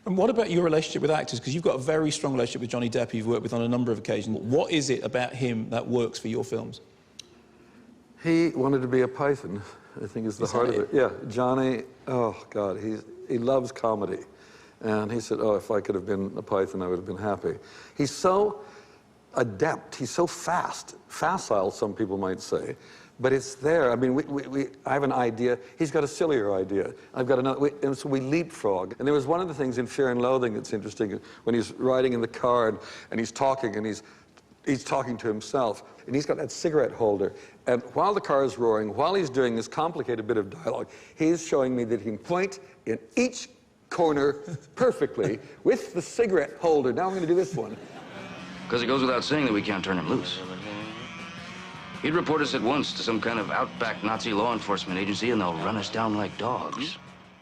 And what about your relationship with actors? Because you've got a very strong relationship with Johnny Depp, who you've worked with on a number of occasions. What is it about him that works for your films? He wanted to be a python, I think is the heart of it. Yeah, Johnny, oh God, he loves comedy. And he said, oh, if I could have been a python, I would have been happy. He's so adept, he's so facile, some people might say, but it's there. I mean, I have an idea, he's got a sillier idea. I've got another, and so we leapfrog. And there was one of the things in Fear and Loathing that's interesting, when he's riding in the car and he's talking, and he's talking to himself, and he's got that cigarette holder. And while the car is roaring, while he's doing this complicated bit of dialogue, he's showing me that he can point in each corner perfectly with the cigarette holder. Now I'm going to do this one. Because it goes without saying that we can't turn him loose. He'd report us at once to some kind of outback Nazi law enforcement agency, and they'll run us down like dogs.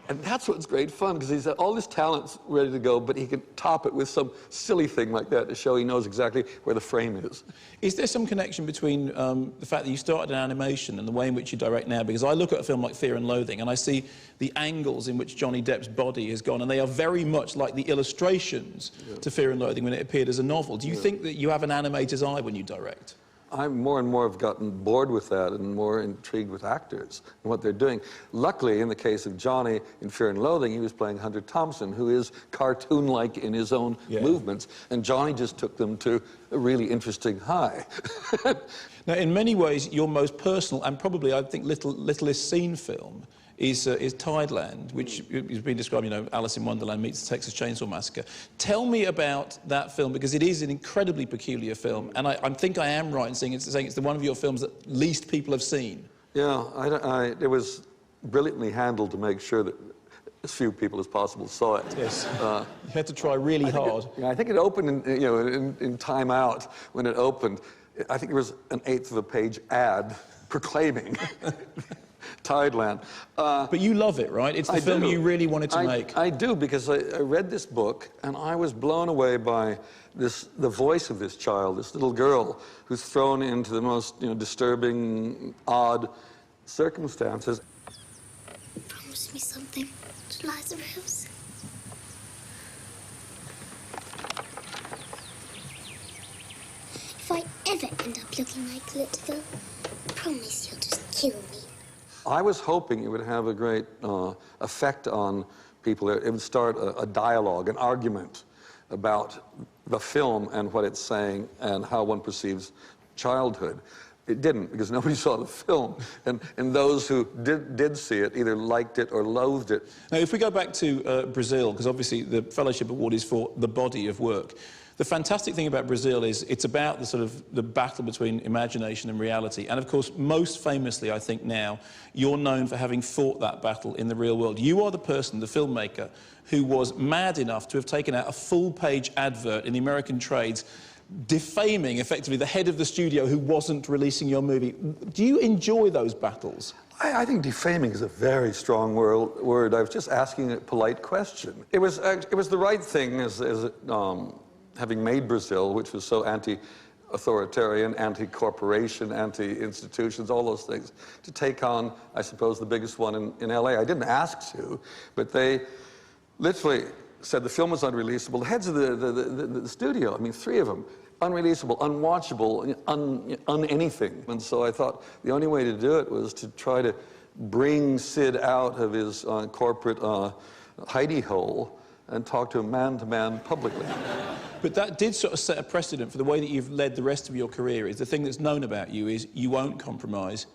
And that's what's great fun, because he's all his talent's ready to go, but he can top it with some silly thing like that to show he knows exactly where the frame is. Is there some connection between the fact that you started in animation and the way in which you direct now? Because I look at a film like Fear and Loathing and I see the angles in which Johnny Depp's body has gone, and they are very much like the illustrations to Fear and Loathing when it appeared as a novel. Do you think that you have an animator's eye when you direct? I more and more have gotten bored with that and more intrigued with actors and what they're doing. Luckily, in the case of Johnny in Fear and Loathing, he was playing Hunter Thompson, who is cartoon-like in his own movements, and Johnny just took them to a really interesting high. Now, in many ways, your most personal and probably, I think, littlest seen film is Tideland, which has been described, you know, Alice in Wonderland meets the Texas Chainsaw Massacre. Tell me about that film, because it is an incredibly peculiar film, and I think I am right in saying it's the one of your films that least people have seen. Yeah, it was brilliantly handled to make sure that as few people as possible saw it. Yes, you had to try really hard. I think it opened in Time Out. When it opened, I think there was an 1/8 of a page ad proclaiming Tideland. But you love it, right? It's the film you really wanted to make. I do, because I read this book, and I was blown away by the voice of this child, this little girl, who's thrown into the most disturbing, odd circumstances. Promise me something, Lazarus. If I ever end up looking like Little, promise you'll just kill me. I was hoping it would have a great effect on people. It would start a dialogue, an argument about the film and what it's saying and how one perceives childhood. It didn't, because nobody saw the film. And those who did see it either liked it or loathed it. Now, if we go back to Brazil, because obviously the Fellowship Award is for the body of work. The fantastic thing about Brazil is it's about the battle between imagination and reality. And of course, most famously, I think now, you're known for having fought that battle in the real world. You are the person, the filmmaker, who was mad enough to have taken out a full-page advert in the American trades defaming, effectively, the head of the studio who wasn't releasing your movie. Do you enjoy those battles? I think defaming is a very strong word. I was just asking a polite question. It was the right thing having made Brazil, which was so anti-authoritarian, anti-corporation, anti-institutions, all those things, to take on, I suppose, the biggest one in LA. I didn't ask to, but they literally said the film was unreleasable. The heads of the studio, I mean, 3 of them, unreleasable, unwatchable, anything. And so I thought the only way to do it was to try to bring Sid out of his corporate hidey hole and talk to him man-to-man publicly. But that did sort of set a precedent for the way that you've led the rest of your career. Is the thing that's known about you is you won't compromise.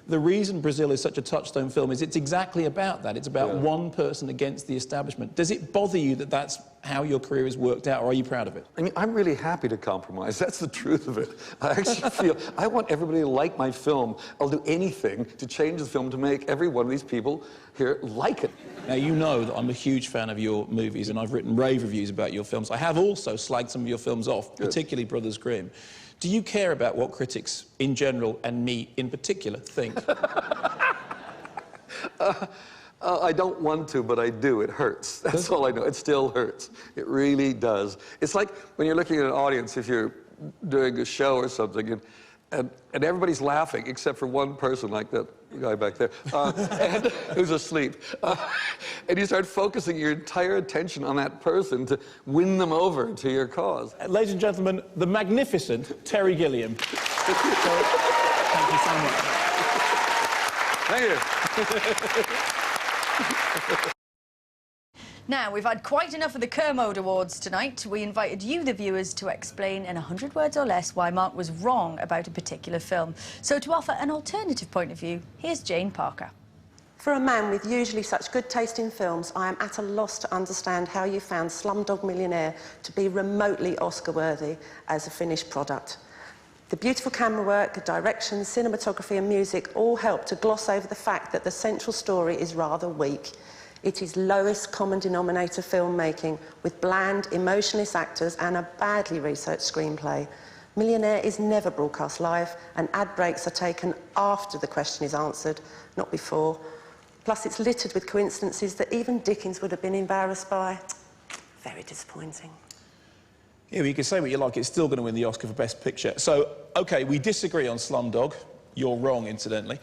The reason Brazil is such a touchstone film is it's exactly about that. It's about one person against the establishment. Does it bother you that that's how your career has worked out, or are you proud of it? I mean, I'm really happy to compromise. That's the truth of it. I actually feel I want everybody to like my film. I'll do anything to change the film to make every one of these people here like it. Now, you know that I'm a huge fan of your movies, and I've written rave reviews about your films. I have also slagged some of your films off, particularly Brothers Grimm. Do you care about what critics in general, and me in particular, think? I don't want to, but I do. It hurts. That's all I know. It still hurts. It really does. It's like when you're looking at an audience, if you're doing a show or something, And everybody's laughing except for one person, like that guy back there, and who's asleep. And you start focusing your entire attention on that person to win them over to your cause. Ladies and gentlemen, the magnificent Terry Gilliam. Thank you so much. Thank you. Now, we've had quite enough of the Kermode Awards tonight. We invited you, the viewers, to explain in 100 words or less why Mark was wrong about a particular film. So to offer an alternative point of view, here's Jane Parker. For a man with usually such good taste in films, I am at a loss to understand how you found Slumdog Millionaire to be remotely Oscar-worthy as a finished product. The beautiful camera work, direction, cinematography and music all help to gloss over the fact that the central story is rather weak. It is lowest common denominator filmmaking with bland, emotionless actors and a badly researched screenplay. Millionaire is never broadcast live and ad breaks are taken after the question is answered, not before. Plus it's littered with coincidences that even Dickens would have been embarrassed by. Very disappointing. Yeah, well, you can say what you like, it's still going to win the Oscar for Best Picture. So, OK, we disagree on Slumdog. You're wrong, incidentally.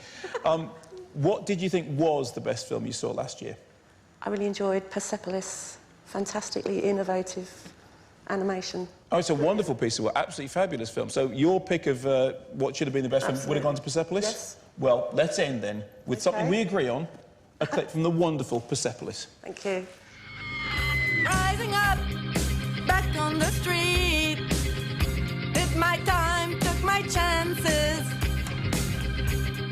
What did you think was the best film you saw last year? I really enjoyed Persepolis. Fantastically innovative animation. Oh, it's a wonderful piece of work, absolutely fabulous film. So your pick of what should have been the best film would have gone to Persepolis? Yes. Well, let's end then with something we agree on, a clip from the wonderful Persepolis. Thank you. Rising up, back on the street. Did my time, took my chances.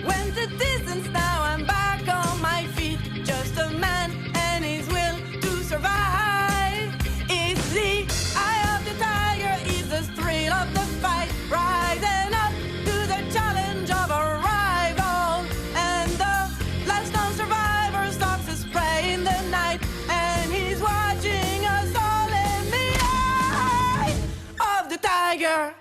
Went the distance, now I'm back on my feet. Just a man and his will to survive. It's the eye of the tiger, is the thrill of the fight. Rising up to the challenge of a rival. And the last known survivor stalks his prey in the night. And he's watching us all in the eye of the tiger.